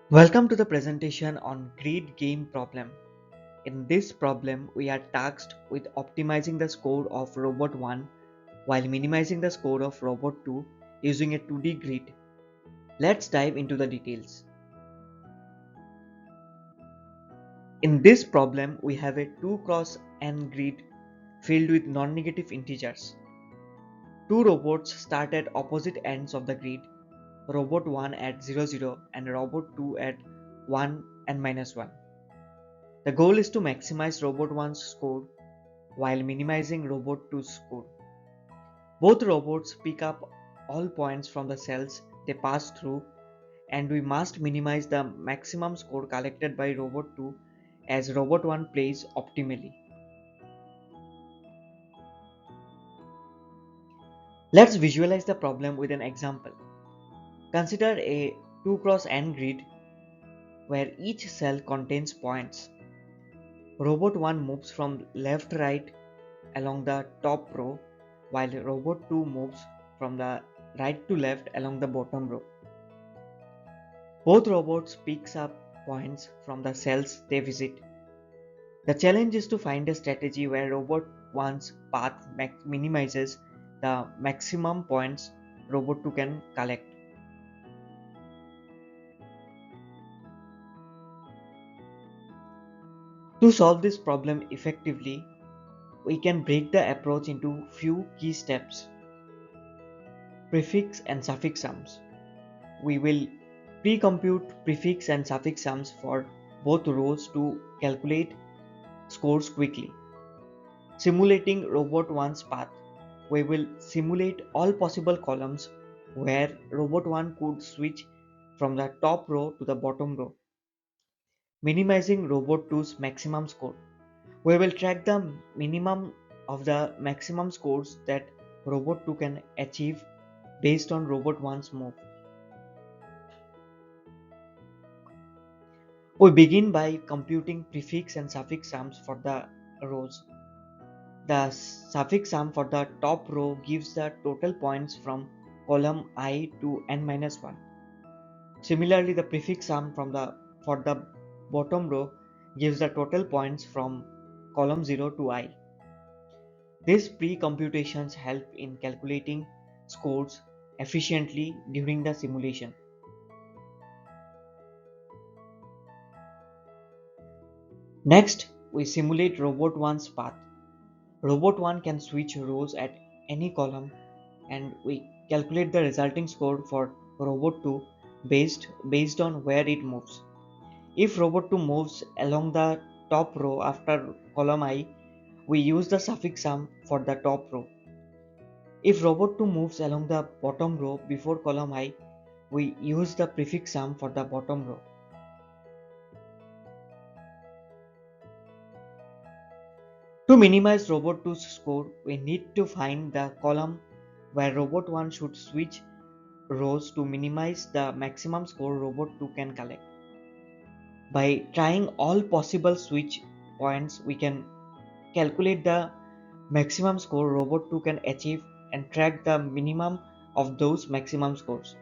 Welcome to the presentation on grid game problem. In this problem, we are tasked with optimizing the score of robot 1 while minimizing the score of robot 2 using a 2D grid. Let's dive into the details. In this problem, we have a 2 cross n grid filled with non-negative integers. Two robots start at opposite ends of the grid, robot 1 at 0, 0 and robot 2 at 1 and minus 1. The goal is to maximize robot 1's score while minimizing robot 2's score. Both robots pick up all points from the cells they pass through, and we must minimize the maximum score collected by robot 2 as robot 1 plays optimally. Let's visualize the problem with an example. Consider a 2 cross n grid where each cell contains points. Robot 1 moves from left to right along the top row while robot 2 moves from the right to left along the bottom row. Both robots picks up points from the cells they visit. The challenge is to find a strategy where robot 1's path minimizes the maximum points robot 2 can collect. To solve this problem effectively, we can break the approach into few key steps. Prefix and suffix sums. We will pre-compute prefix and suffix sums for both rows to calculate scores quickly. Simulating robot 1's path. We will simulate all possible columns where robot 1 could switch from the top row to the bottom row. Minimizing robot 2's maximum score. We will track the minimum of the maximum scores that robot 2 can achieve based on robot 1's move. We begin by computing prefix and suffix sums for the rows. The suffix sum for the top row gives the total points from column I to n-1. Similarly, the prefix sum for the bottom row gives the total points from column 0 to I. These pre-computations help in calculating scores efficiently during the simulation. Next, we simulate robot 1's path. Robot 1 can switch rows at any column, and we calculate the resulting score for robot 2 based on where it moves. If robot 2 moves along the top row after column I, we use the suffix sum for the top row. If robot 2 moves along the bottom row before column I, we use the prefix sum for the bottom row. To minimize robot 2's score, we need to find the column where robot 1 should switch rows to minimize the maximum score robot 2 can collect. By trying all possible switch points, we can calculate the maximum score robot 2 can achieve and track the minimum of those maximum scores.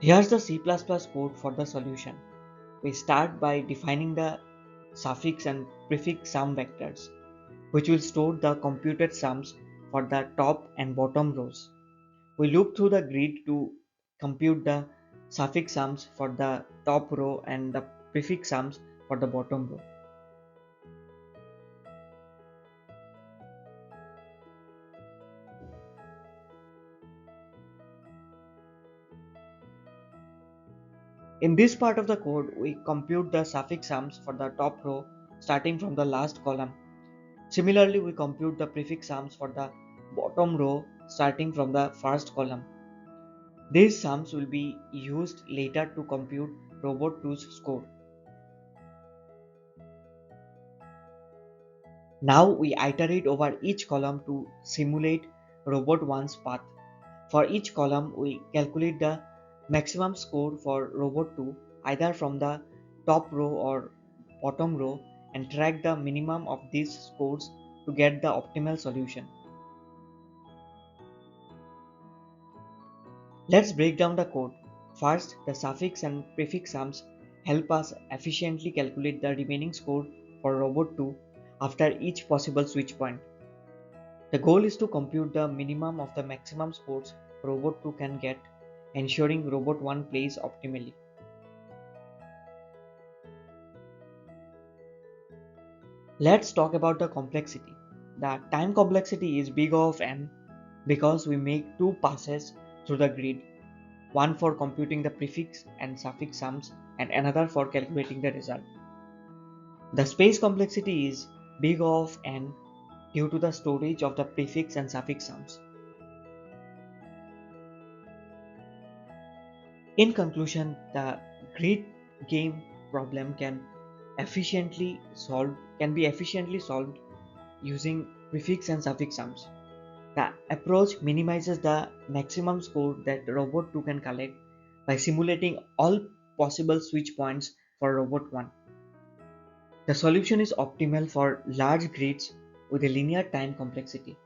Here's the C++ code for the solution. We start by defining the suffix and prefix sum vectors, which will store the computed sums for the top and bottom rows. We loop through the grid to compute the suffix sums for the top row and the prefix sums for the bottom row. In this part of the code, we compute the suffix sums for the top row starting from the last column. Similarly, we compute the prefix sums for the bottom row starting from the first column. These sums will be used later to compute robot 2's score. Now we iterate over each column to simulate robot 1's path. For each column, we calculate the maximum score for robot 2 either from the top row or bottom row and track the minimum of these scores to get the optimal solution. Let's break down the code. First, the suffix and prefix sums help us efficiently calculate the remaining score for robot 2 after each possible switch point. The goal is to compute the minimum of the maximum scores robot 2 can get, ensuring robot 1 plays optimally. Let's talk about the complexity. The time complexity is big of n because we make two passes through the grid, one for computing the prefix and suffix sums and another for calculating the result. The space complexity is big of n due to the storage of the prefix and suffix sums. In conclusion, the grid game problem can be efficiently solved using prefix and suffix sums. The approach minimizes the maximum score that robot 2 can collect by simulating all possible switch points for robot 1. The solution is optimal for large grids with a linear time complexity.